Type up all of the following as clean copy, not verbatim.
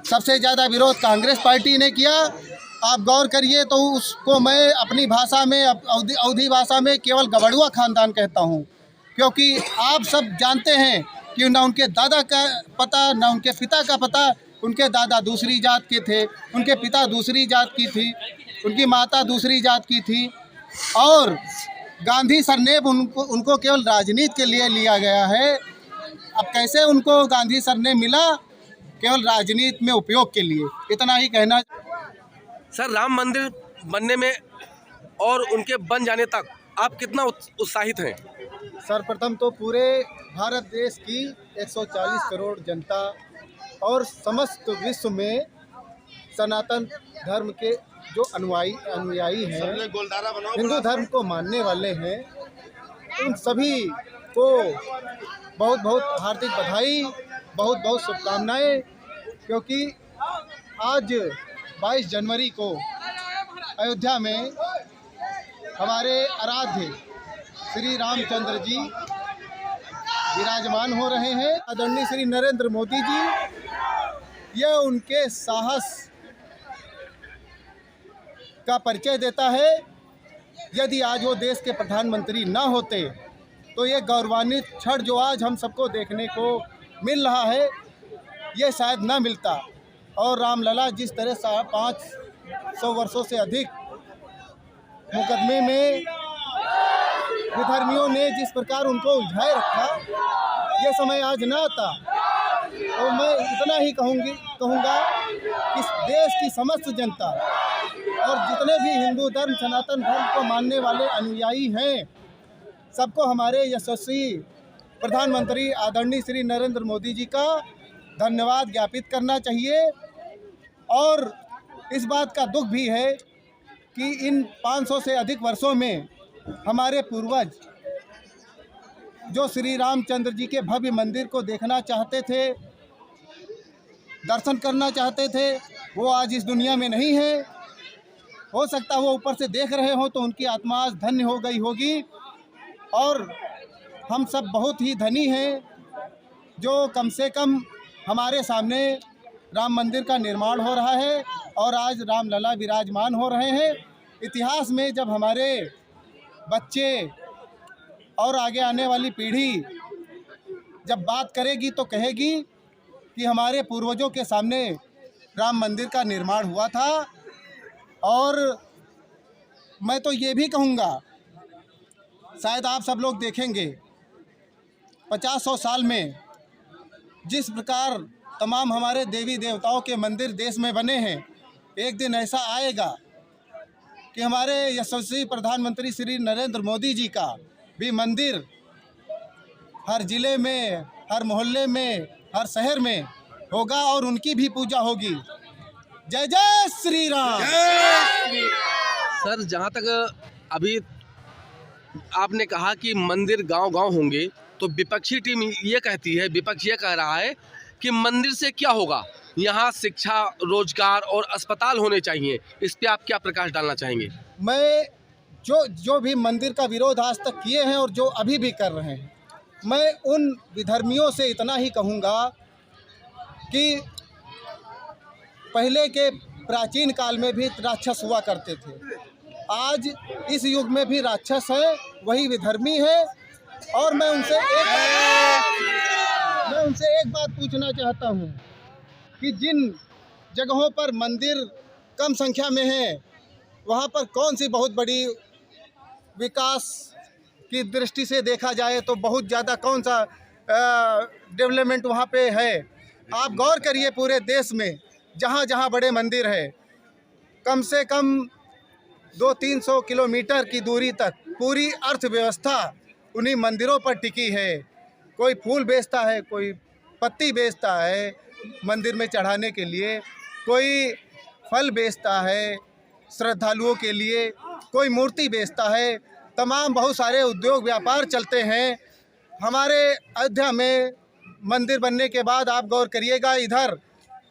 सबसे ज़्यादा विरोध कांग्रेस पार्टी ने किया। आप गौर करिए तो उसको मैं अपनी भाषा में, अवधी भाषा में केवल गबड़ुआ ख़ानदान कहता हूँ, क्योंकि आप सब जानते हैं कि ना उनके दादा का पता, ना उनके पिता का पता। उनके दादा दूसरी जात के थे, उनके पिता दूसरी जात की थी, उनकी माता दूसरी जात की थी, और गांधी सरनेम उनको केवल राजनीति के लिए लिया गया है। अब कैसे उनको गांधी सरनेम मिला? केवल राजनीति में उपयोग के लिए। इतना ही कहना। सर, राम मंदिर बनने में और उनके बन जाने तक आप कितना उत्साहित हैं? सर्वप्रथम तो पूरे भारत देश की 140 करोड़ जनता और समस्त विश्व में सनातन धर्म के जो अनुयायी हैं, हिंदू धर्म को मानने वाले हैं, उन सभी को बहुत बहुत हार्दिक बधाई, बहुत बहुत शुभकामनाएं। क्योंकि आज 22 जनवरी को अयोध्या में हमारे आराध्य श्री रामचंद्र जी विराजमान हो रहे हैं। आदरणीय श्री नरेंद्र मोदी जी, यह उनके साहस का परिचय देता है। यदि आज वो देश के प्रधानमंत्री ना होते तो ये गौरवान्वित क्षण जो आज हम सबको देखने को मिल रहा है, ये शायद ना मिलता। और रामलला जिस तरह 500 वर्षों से अधिक मुकदमे में विधर्मियों ने जिस प्रकार उनको उलझाए रखा, ये समय आज ना आता। तो मैं इतना ही कहूँगा कि इस देश की समस्त जनता और जितने भी हिंदू धर्म, सनातन धर्म को मानने वाले अनुयायी हैं, सबको हमारे यशस्वी प्रधानमंत्री आदरणीय श्री नरेंद्र मोदी जी का धन्यवाद ज्ञापित करना चाहिए। और इस बात का दुख भी है कि इन 500 से अधिक वर्षों में हमारे पूर्वज जो श्री रामचंद्र जी के भव्य मंदिर को देखना चाहते थे, दर्शन करना चाहते थे, वो आज इस दुनिया में नहीं है। हो सकता वो ऊपर से देख रहे हो तो उनकी आत्मा आज धन्य हो गई होगी। और हम सब बहुत ही धनी हैं जो कम से कम हमारे सामने राम मंदिर का निर्माण हो रहा है और आज रामलला विराजमान हो रहे हैं। इतिहास में जब हमारे बच्चे और आगे आने वाली पीढ़ी जब बात करेगी तो कहेगी कि हमारे पूर्वजों के सामने राम मंदिर का निर्माण हुआ था। और मैं तो ये भी कहूँगा, शायद आप सब लोग देखेंगे 50-100 साल में जिस प्रकार तमाम हमारे देवी देवताओं के मंदिर देश में बने हैं, एक दिन ऐसा आएगा कि हमारे यशस्वी प्रधानमंत्री श्री नरेंद्र मोदी जी का भी मंदिर हर ज़िले में, हर मोहल्ले में, हर शहर में होगा और उनकी भी पूजा होगी। जय जय श्री राम। सर, जहाँ तक अभी आपने कहा कि मंदिर गांव-गांव होंगे, तो विपक्षी टीम ये कहती है, विपक्ष ये कह रहा है कि मंदिर से क्या होगा, यहाँ शिक्षा, रोजगार और अस्पताल होने चाहिए। इस पे आप क्या प्रकाश डालना चाहेंगे? मैं जो भी मंदिर का विरोध आज तक किए हैं और जो अभी भी कर रहे हैं, मैं उन विधर्मियों से इतना ही कहूँगा कि पहले के प्राचीन काल में भी राक्षस हुआ करते थे, आज इस युग में भी राक्षस है, वही विधर्मी है। और मैं उनसे एक बात पूछना चाहता हूँ कि जिन जगहों पर मंदिर कम संख्या में है, वहाँ पर कौन सी बहुत बड़ी विकास की दृष्टि से देखा जाए तो बहुत ज़्यादा कौन सा डेवलपमेंट वहाँ पे है? आप गौर करिए, पूरे देश में जहाँ जहाँ बड़े मंदिर है, कम से कम 200-300 किलोमीटर की दूरी तक पूरी अर्थव्यवस्था उन्हीं मंदिरों पर टिकी है। कोई फूल बेचता है, कोई पत्ती बेचता है मंदिर में चढ़ाने के लिए, कोई फल बेचता है श्रद्धालुओं के लिए, कोई मूर्ति बेचता है। तमाम बहुत सारे उद्योग व्यापार चलते हैं हमारे अयोध्या में। मंदिर बनने के बाद आप गौर करिएगा, इधर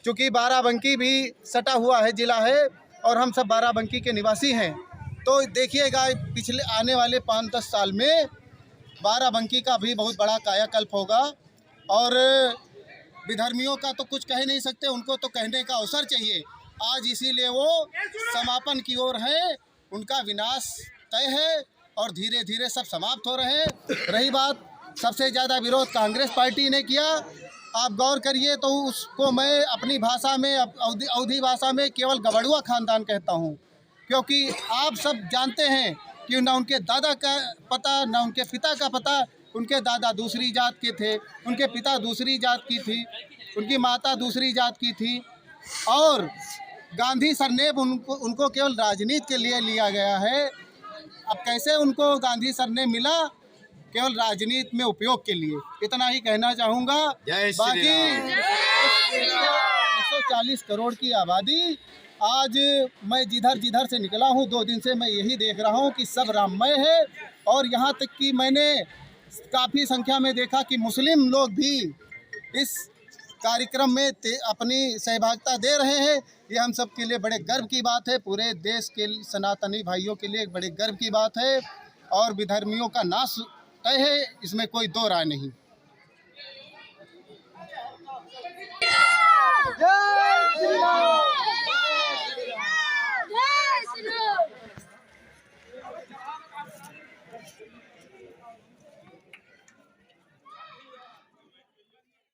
चूँकि बाराबंकी भी सटा हुआ है ज़िला है और हम सब बाराबंकी के निवासी हैं, तो देखिएगा पिछले आने वाले 5-10 साल में बाराबंकी का भी बहुत बड़ा कायाकल्प होगा। और विधर्मियों का तो कुछ कह नहीं सकते, उनको तो कहने का अवसर चाहिए। आज इसीलिए वो समापन की ओर है, उनका विनाश तय है और धीरे धीरे सब समाप्त हो रहे हैं। रही बात, सबसे ज़्यादा विरोध कांग्रेस पार्टी ने किया। आप गौर करिए तो उसको मैं अपनी भाषा में, अवधी भाषा में केवल गबड़ुआ खानदान कहता हूँ, क्योंकि आप सब जानते हैं कि न उनके दादा का पता, न उनके पिता का पता। उनके दादा दूसरी जात के थे, उनके पिता दूसरी जात की थी, उनकी माता दूसरी जात की थी, और गांधी सरनेम उनको केवल राजनीति के लिए लिया गया है। अब कैसे उनको गांधी सरनेम मिला? केवल राजनीति में उपयोग के लिए। इतना ही कहना चाहूँगा। बाकी 140 करोड़ की आबादी, आज मैं जिधर से निकला हूँ 2 दिन से मैं यही देख रहा हूँ कि सब राममय है। और यहाँ तक कि मैंने काफ़ी संख्या में देखा कि मुस्लिम लोग भी इस कार्यक्रम में अपनी सहभागिता दे रहे हैं। ये हम सब के लिए बड़े गर्व की बात है, पूरे देश के सनातनी भाइयों के लिए बड़े गर्व की बात है। और विधर्मियों का नाश तय है, इसमें कोई दो राय नहीं।